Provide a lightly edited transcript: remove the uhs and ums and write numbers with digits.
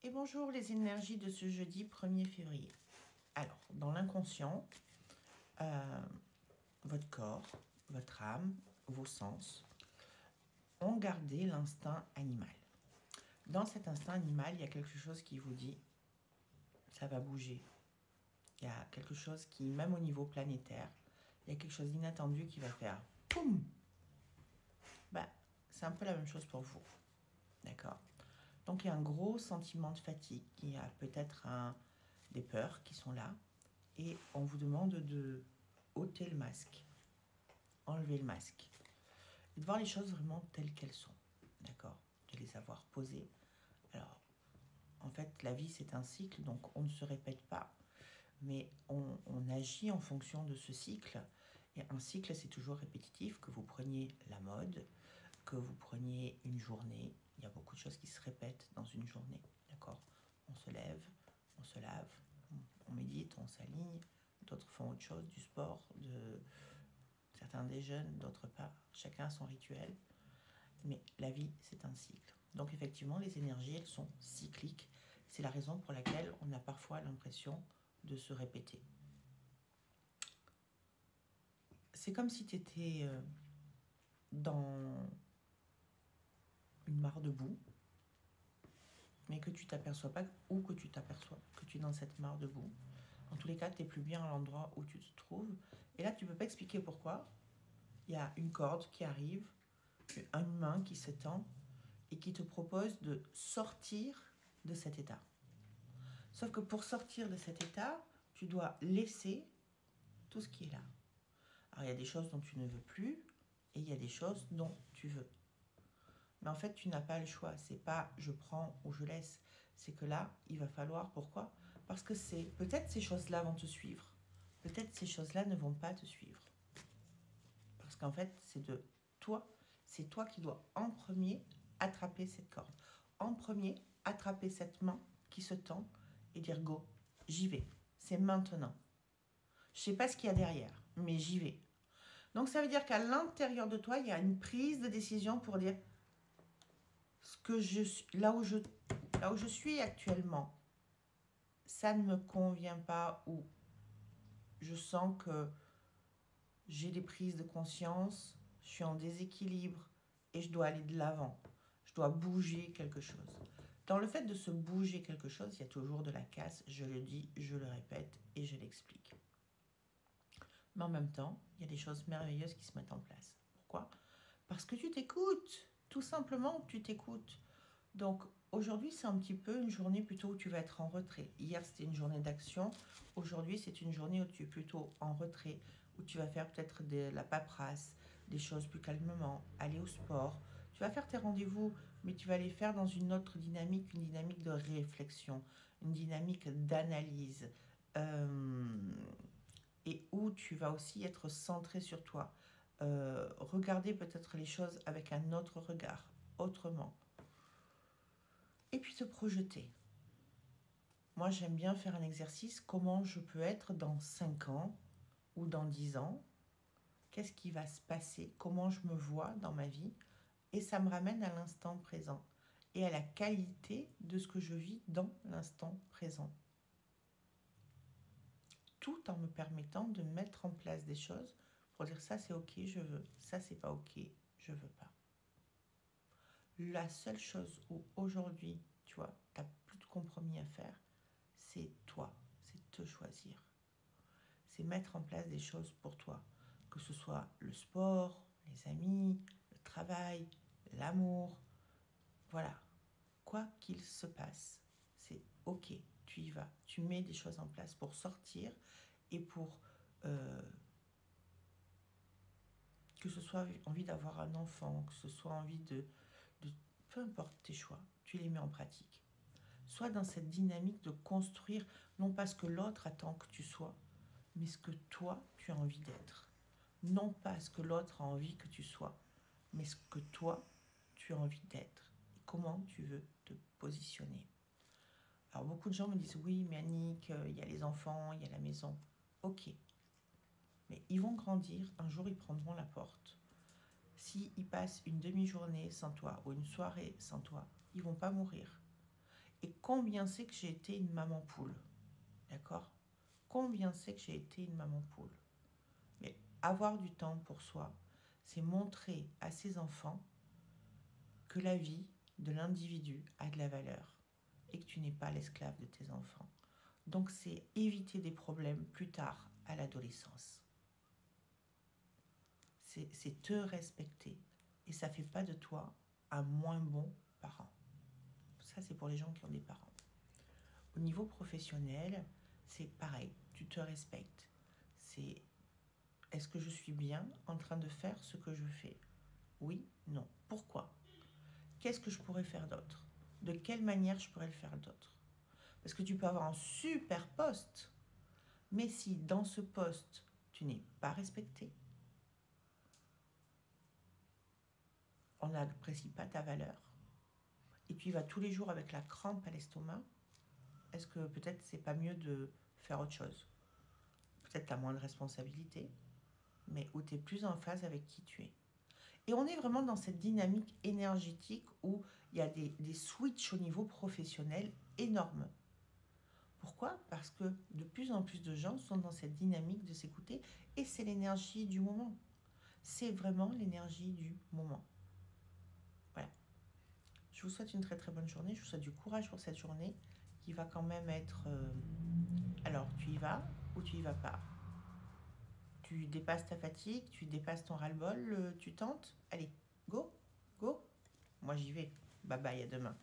Et bonjour les énergies de ce jeudi 1er février. Alors, dans l'inconscient, votre corps, votre âme, vos sens ont gardé l'instinct animal. Dans cet instinct animal, il y a quelque chose qui vous dit « ça va bouger ». Il y a quelque chose qui, même au niveau planétaire, il y a quelque chose d'inattendu qui va faire « poum ». C'est un peu la même chose pour vous, d'accord? Donc il y a un gros sentiment de fatigue, il y a peut-être des peurs qui sont là, et on vous demande de ôter le masque, enlever le masque, et de voir les choses vraiment telles qu'elles sont, d'accord? De les avoir posées. Alors, en fait, la vie c'est un cycle, donc on ne se répète pas, mais on agit en fonction de ce cycle, et un cycle c'est toujours répétitif, que vous preniez la mode, que vous preniez une journée. Il y a beaucoup de choses qui se répètent dans une journée, d'accord? On se lève, on se lave, on médite, on s'aligne, d'autres font autre chose, du sport, certains déjeunent, d'autres pas, chacun a son rituel, mais la vie c'est un cycle. Donc effectivement les énergies elles sont cycliques, c'est la raison pour laquelle on a parfois l'impression de se répéter. C'est comme si tu étais dans une mare de boue, mais que tu t'aperçois pas, ou que tu t'aperçois que tu es dans cette mare de boue. En tous les cas, tu n'es plus bien à l'endroit où tu te trouves. Et là, tu ne peux pas expliquer pourquoi. Il y a une corde qui arrive, une main qui s'étend et qui te propose de sortir de cet état. Sauf que pour sortir de cet état, tu dois laisser tout ce qui est là. Alors, il y a des choses dont tu ne veux plus et il y a des choses dont tu veux. Mais en fait, tu n'as pas le choix. C'est pas je prends ou je laisse. C'est que là, il va falloir. Pourquoi? Parce que peut-être ces choses-là vont te suivre. Peut-être ces choses-là ne vont pas te suivre. Parce qu'en fait, c'est toi qui dois en premier attraper cette corde. En premier, attraper cette main qui se tend et dire go, j'y vais. C'est maintenant. Je sais pas ce qu'il y a derrière, mais j'y vais. Donc ça veut dire qu'à l'intérieur de toi, il y a une prise de décision pour dire là où je suis actuellement, ça ne me convient pas, ou je sens que j'ai des prises de conscience, je suis en déséquilibre et je dois aller de l'avant. Je dois bouger quelque chose. Dans le fait de se bouger quelque chose, il y a toujours de la casse, je le dis, je le répète et je l'explique. Mais en même temps, il y a des choses merveilleuses qui se mettent en place. Pourquoi? Parce que tu t'écoutes. Tout simplement, tu t'écoutes. Donc aujourd'hui, c'est un petit peu une journée plutôt où tu vas être en retrait. Hier, c'était une journée d'action. Aujourd'hui, c'est une journée où tu es plutôt en retrait, où tu vas faire peut-être de la paperasse, des choses plus calmement, aller au sport. Tu vas faire tes rendez-vous, mais tu vas les faire dans une autre dynamique, une dynamique de réflexion, une dynamique d'analyse, et où tu vas aussi être centré sur toi. Regarder peut-être les choses avec un autre regard, autrement. Et puis te projeter. Moi, j'aime bien faire un exercice, comment je peux être dans 5 ans ou dans 10 ans, qu'est-ce qui va se passer, comment je me vois dans ma vie, et ça me ramène à l'instant présent et à la qualité de ce que je vis dans l'instant présent. Tout en me permettant de mettre en place des choses pour dire ça c'est ok, je veux, ça c'est pas ok, je veux pas. La seule chose où aujourd'hui, tu vois, tu n'as plus de compromis à faire, c'est toi, c'est te choisir. C'est mettre en place des choses pour toi, que ce soit le sport, les amis, le travail, l'amour, voilà. Quoi qu'il se passe, c'est ok, tu y vas, tu mets des choses en place pour sortir et pour que ce soit envie d'avoir un enfant, que ce soit envie de peu importe tes choix, tu les mets en pratique. Sois dans cette dynamique de construire, non pas ce que l'autre attend que tu sois, mais ce que toi, tu as envie d'être. Non pas ce que l'autre a envie que tu sois, mais ce que toi, tu as envie d'être. Et comment tu veux te positionner. Alors, beaucoup de gens me disent, oui, mais Annick, il y a les enfants, il y a la maison. Ok. Mais ils vont grandir, un jour, ils prendront la porte. S'ils passent une demi-journée sans toi ou une soirée sans toi, ils ne vont pas mourir. Et combien c'est que j'ai été une maman poule? D'accord? Combien c'est que j'ai été une maman poule? Mais avoir du temps pour soi, c'est montrer à ses enfants que la vie de l'individu a de la valeur et que tu n'es pas l'esclave de tes enfants. Donc c'est éviter des problèmes plus tard à l'adolescence. C'est te respecter. Et ça ne fait pas de toi un moins bon parent. Ça, c'est pour les gens qui ont des parents. Au niveau professionnel, c'est pareil. Tu te respectes. C'est est-ce que je suis bien en train de faire ce que je fais? Oui, non. Pourquoi? Qu'est-ce que je pourrais faire d'autre? De quelle manière je pourrais le faire d'autre? Parce que tu peux avoir un super poste, mais si dans ce poste, tu n'es pas respecté, on n'apprécie pas ta valeur, et tu y vas tous les jours avec la crampe à l'estomac, est-ce que peut-être c'est pas mieux de faire autre chose? Peut-être tu as moins de responsabilités, mais où tu es plus en phase avec qui tu es. Et on est vraiment dans cette dynamique énergétique où il y a des switches au niveau professionnel énormes. Pourquoi? Parce que de plus en plus de gens sont dans cette dynamique de s'écouter et c'est l'énergie du moment. C'est vraiment l'énergie du moment. Voilà. Je vous souhaite une très très bonne journée. Je vous souhaite du courage pour cette journée qui va quand même être... Alors, tu y vas ou tu y vas pas? Tu dépasses ta fatigue, tu dépasses ton ras-le-bol, tu tentes? Allez, go, go. Moi j'y vais. Bye bye, à demain.